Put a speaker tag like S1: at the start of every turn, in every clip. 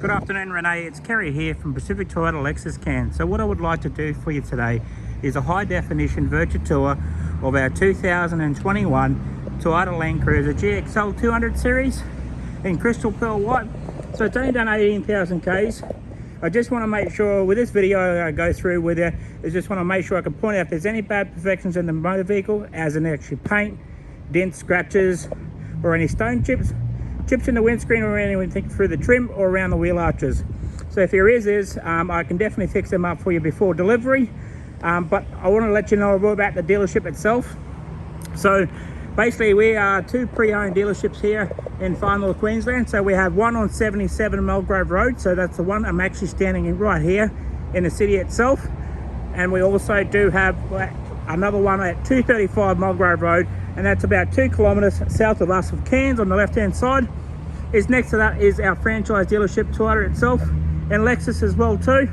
S1: Good afternoon, Renee. It's Kerry here from Pacific Toyota Lexus Can. So what I would like to do for you today is a high definition virtual tour of our 2021 Toyota Landcruiser GXL 200 series in crystal pearl white. So it's only done 18,000 Ks. I just want to make sure with this video I go through with you, is just want to make sure I can point out if there's any bad perfections in the motor vehicle, as in actually paint, dents, scratches, or any stone chips in the windscreen, or anything through the trim or around the wheel arches. So if there is, I can definitely fix them up for you before delivery. But I want to let you know about the dealership itself. So basically we are two pre-owned dealerships here in far north Queensland. So we have one on 77 Mulgrove Road, so that's the one I'm actually standing in right here in the city itself. And we also do have another one at 235 Mulgrove Road, and that's about 2 kilometers south of us of Cairns on the left hand side. Next to that is our franchise dealership Toyota itself, and Lexus as well too.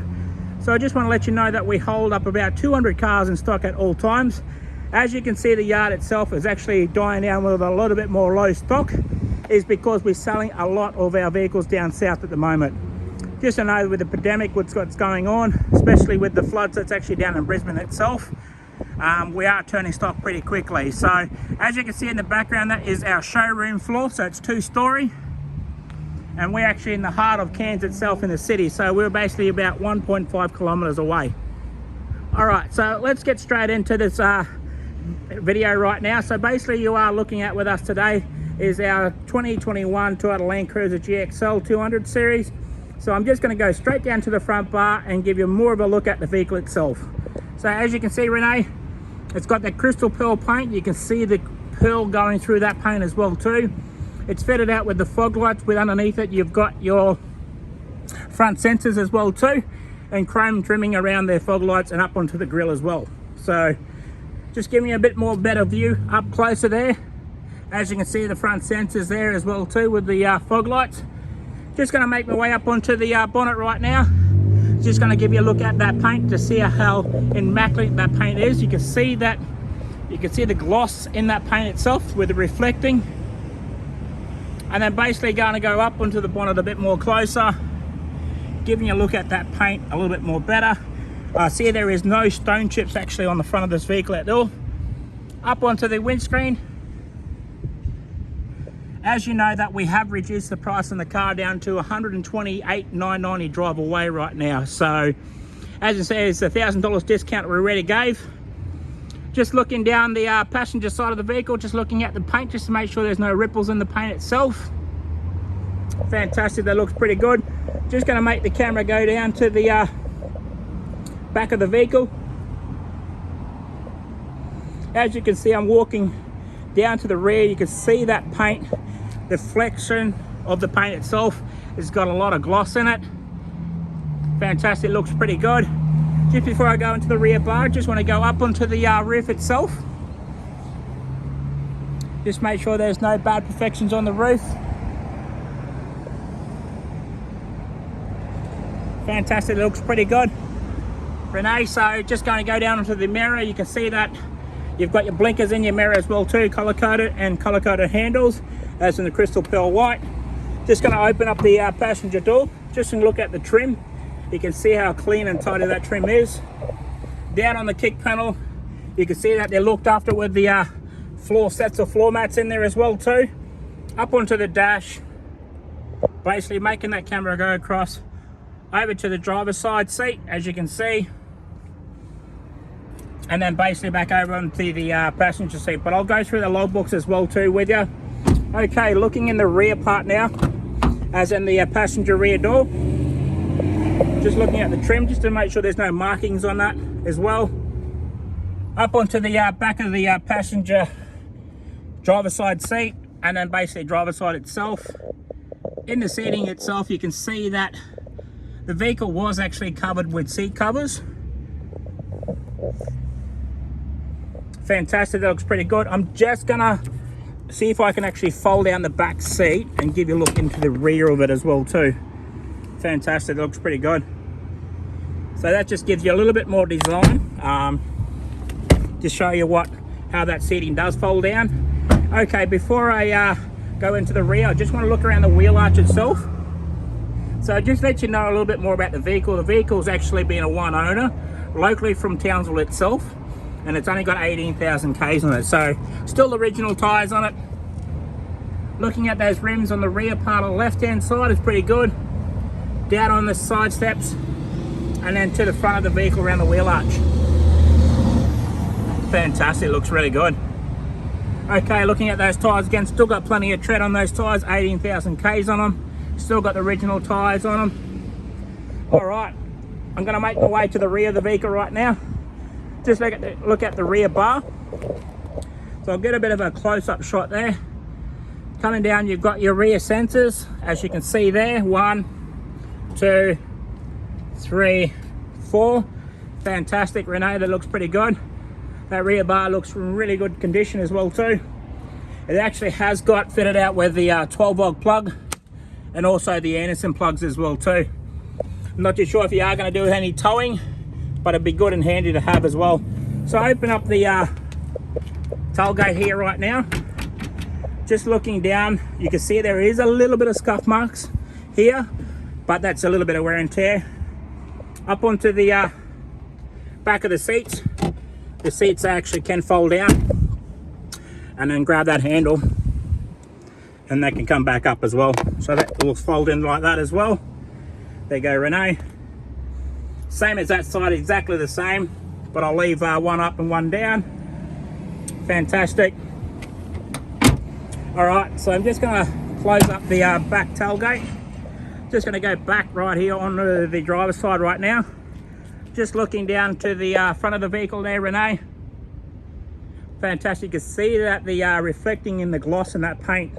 S1: So I just want to let you know that we hold up about 200 cars in stock at all times. As you can see, the yard itself is actually dying down with a little bit more low stock, is because we're selling a lot of our vehicles down south at the moment. Just to know with the pandemic, what's going on, especially with the floods that's actually down in Brisbane itself, we are turning stock pretty quickly. So as you can see in the background, that is our showroom floor. So it's 2-story, and we're actually in the heart of Cairns itself in the city. So we're basically about 1.5 kilometers away. All right, so let's get straight into this video right now. So basically you are looking at with us today is our 2021 Toyota Landcruiser GXL 200 series. So I'm just going to go straight down to the front bar and give you more of a look at the vehicle itself. So as you can see, Renee, it's got that crystal pearl paint. You can see the pearl going through that paint as well too. It's fitted out with the fog lights. With underneath it, you've got your front sensors as well too, and chrome trimming around their fog lights and up onto the grille as well. So just giving you a bit more better view up closer there. As you can see, the front sensors there as well too with the fog lights. Just going to make my way up onto the bonnet right now. Just going to give you a look at that paint to see how immaculate that paint is. You can see that, you can see the gloss in that paint itself with the reflecting. And then basically going to go up onto the bonnet a bit more closer, giving you a look at that paint a little bit more better. See, there is no stone chips actually on the front of this vehicle at all. Up onto the windscreen. As you know, that we have reduced the price on the car down to $128,990 drive away right now. So as you say, it's a $1,000 discount we already gave. Just looking down the passenger side of the vehicle, just looking at the paint just to make sure there's no ripples in the paint itself. Fantastic, that looks pretty good. Just going to make the camera go down to the back of the vehicle. As you can see, I'm walking down to the rear. You can see that paint, the flexion of the paint itself has got a lot of gloss in it. Fantastic, looks pretty good. Just before I go into the rear bar, just want to go up onto the roof itself. Just make sure there's no bad perfections on the roof. Fantastic, looks pretty good, Renee. So just going to go down onto the mirror. You can see that you've got your blinkers in your mirror as well too, color-coded, and color-coded handles as in the crystal pearl white. Just going to open up the passenger door just to look at the trim. You can see how clean and tidy that trim is. Down on the kick panel, you can see that they're looked after with the floor sets of floor mats in there as well too. Up onto the dash, basically making that camera go across over to the driver's side seat, as you can see, and then basically back over onto the passenger seat. But I'll go through the logbooks as well too with you. Okay, looking in the rear part now, as in the passenger rear door. Just looking at the trim just to make sure there's no markings on that as well. Up onto the back of the passenger driver's side seat, and then basically driver's side itself. In the seating itself, you can see that the vehicle was actually covered with seat covers. Fantastic, that looks pretty good. I'm just gonna see if I can actually fold down the back seat and give you a look into the rear of it as well too. Fantastic, that looks pretty good. So that just gives you a little bit more design to show you how that seating does fold down. Okay, before I go into the rear, I just want to look around the wheel arch itself. So just let you know a little bit more about the vehicle. The vehicle's actually been a one owner, locally from Townsville itself, and it's only got 18,000 Ks on it. So still original tyres on it. Looking at those rims on the rear part of the left hand side is pretty good. Down on the side steps, and then to the front of the vehicle around the wheel arch. Fantastic, looks really good. Okay, looking at those tyres again, still got plenty of tread on those tyres, 18,000 Ks on them. Still got the original tyres on them. All right, I'm gonna make my way to the rear of the vehicle right now. Just look at the rear bar. So I'll get a bit of a close-up shot there. Coming down, you've got your rear sensors, as you can see there. 1, 2, 3, 4. Fantastic, Renee, that looks pretty good. That rear bar looks in really good condition as well too. It actually has got fitted out with the 12-volt plug and also the Anderson plugs as well too. I'm not too sure if you are going to do any towing, but it'd be good and handy to have as well. So open up the tailgate here right now. Just looking down, you can see there is a little bit of scuff marks here, but that's a little bit of wear and tear. Up onto the back of the seats. The seats actually can fold down, and then grab that handle, and they can come back up as well. So that will fold in like that as well. There you go, Renee. Same as that side, exactly the same, but I'll leave one up and one down. Fantastic. All right, so I'm just gonna close up the back tailgate. Just gonna go back right here on the driver's side right now. Just looking down to the front of the vehicle there, Renee. Fantastic. You can see that the reflecting in the gloss and that paint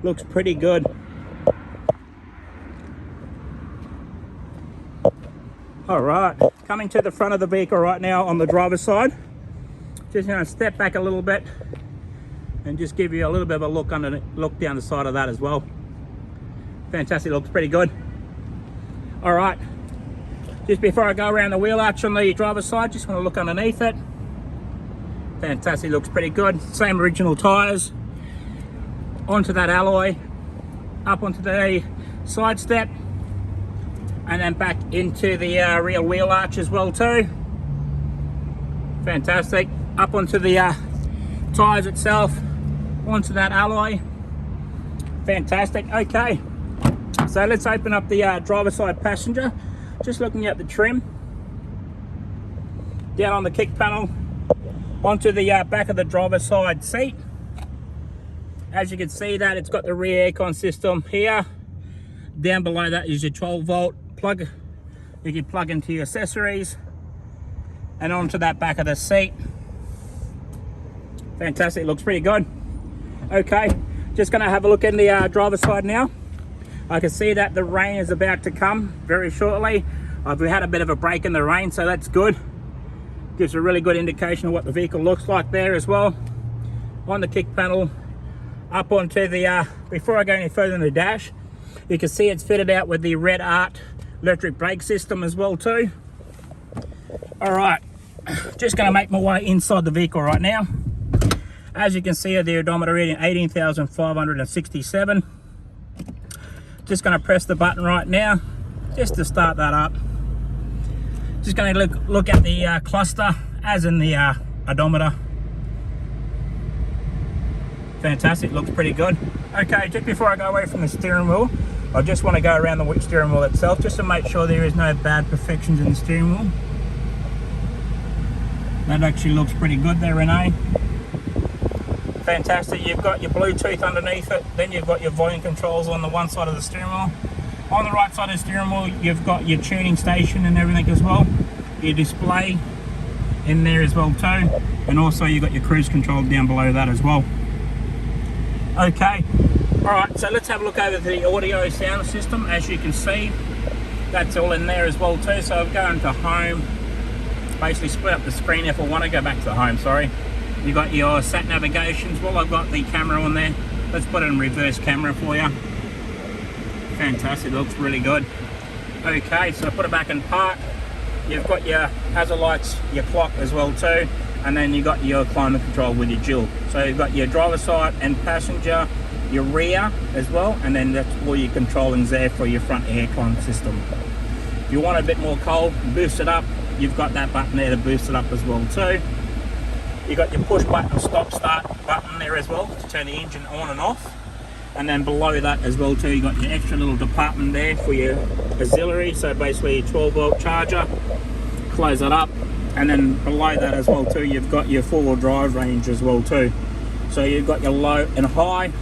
S1: looks pretty good. All right, coming to the front of the vehicle right now on the driver's side. Just going to step back a little bit and just give you a little bit of a look down the side of that as well. Fantastic, looks pretty good. All right. Just before I go around the wheel arch on the driver's side, just want to look underneath it. Fantastic, looks pretty good. Same original tyres. Onto that alloy, up onto the side step, and then back into the rear wheel arch as well too. Fantastic. Up onto the tyres itself, onto that alloy. Fantastic. Okay, so let's open up the driver's side passenger. Just looking at the trim, down on the kick panel, onto the back of the driver's side seat. As you can see that it's got the rear aircon system here. Down below that is your 12-volt plug. You can plug into your accessories, and onto that back of the seat. Fantastic, looks pretty good. Okay, just gonna have a look in the driver's side now. I can see that the rain is about to come very shortly. We had a bit of a break in the rain, so that's good. Gives a really good indication of what the vehicle looks like there as well. On the kick panel, up onto the, before I go any further in the dash, you can see it's fitted out with the Red Art electric brake system as well too. All right, just gonna make my way inside the vehicle right now. As you can see, the odometer reading 18,567. Just going to press the button right now just to start that up. Just going to look at the cluster as in the odometer. Fantastic, looks pretty good. Okay, just before I go away from the steering wheel, I just want to go around the steering wheel itself just to make sure there is no bad perfections in the steering wheel. That actually looks pretty good there, Renee. Fantastic. You've got your Bluetooth underneath it, then you've got your volume controls on the one side of the steering wheel. On the right side of the steering wheel, you've got your tuning station and everything as well. Your display in there as well too, and also you've got your cruise control down below that as well. Okay, all right, so let's have a look over the audio sound system. As you can see, that's all in there as well too. So I've gone to home, basically split up the screen if I want to go back to the home, sorry. You've got your sat navigations. Well, I've got the camera on there. Let's put it in reverse camera for you. Fantastic, looks really good. Okay, so put it back in park. You've got your hazard lights, your clock as well too, and then you've got your climate control with your dual. So you've got your driver side and passenger your rear as well, and then that's all your controllings there for your front aircon system. If you want a bit more cold, boost it up, you've got that button there to boost it up as well too. You got your push button stop start button there as well to turn the engine on and off. And then below that as well too, you got your extra little department there for your auxiliary, so basically your 12-volt charger. Close that up, and then below that as well too, you've got your four-wheel drive range as well too. So you've got your low and high,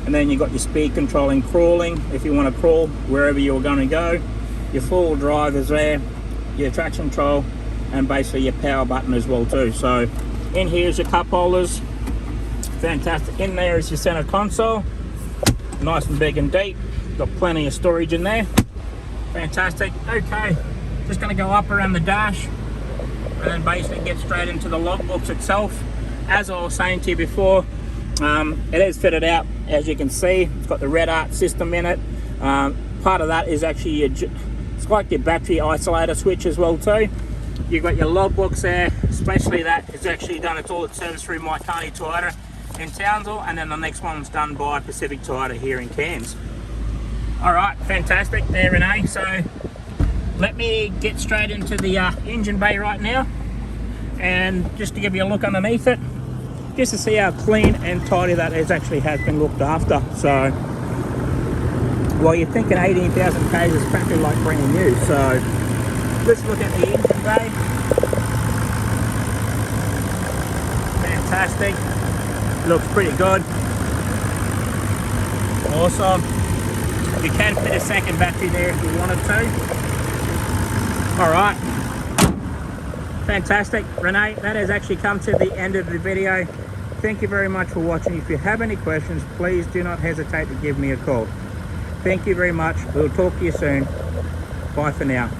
S1: and then you've got your speed controlling crawling if you want to crawl wherever you're going to go. Your four-wheel drive is there, your traction control, and basically your power button as well too. So in here is your cup holders, fantastic. In there is your center console, nice and big and deep, got plenty of storage in there, fantastic. Okay, just going to go up around the dash and then basically get straight into the logbooks itself. As I was saying to you before, it is fitted out, as you can see. It's got the red art system in it. Part of that is actually it's like your battery isolator switch as well too. You've got your logbooks there, especially that is actually done. It's all service through My Carney Toyota in Townsville, and then the next one's done by Pacific Toyota here in Cairns. All right, fantastic there, Renee. So let me get straight into the engine bay right now, and just to give you a look underneath it, just to see how clean and tidy that has been looked after. So while you're thinking 18,000 k's is practically like brand new. So let's look at the engine bay. Fantastic, looks pretty good. Awesome. You can fit a second battery there if you wanted to. All right, fantastic. Renee, that has actually come to the end of the video. Thank you very much for watching. If you have any questions, please do not hesitate to give me a call. Thank you very much. We'll talk to you soon. Bye for now.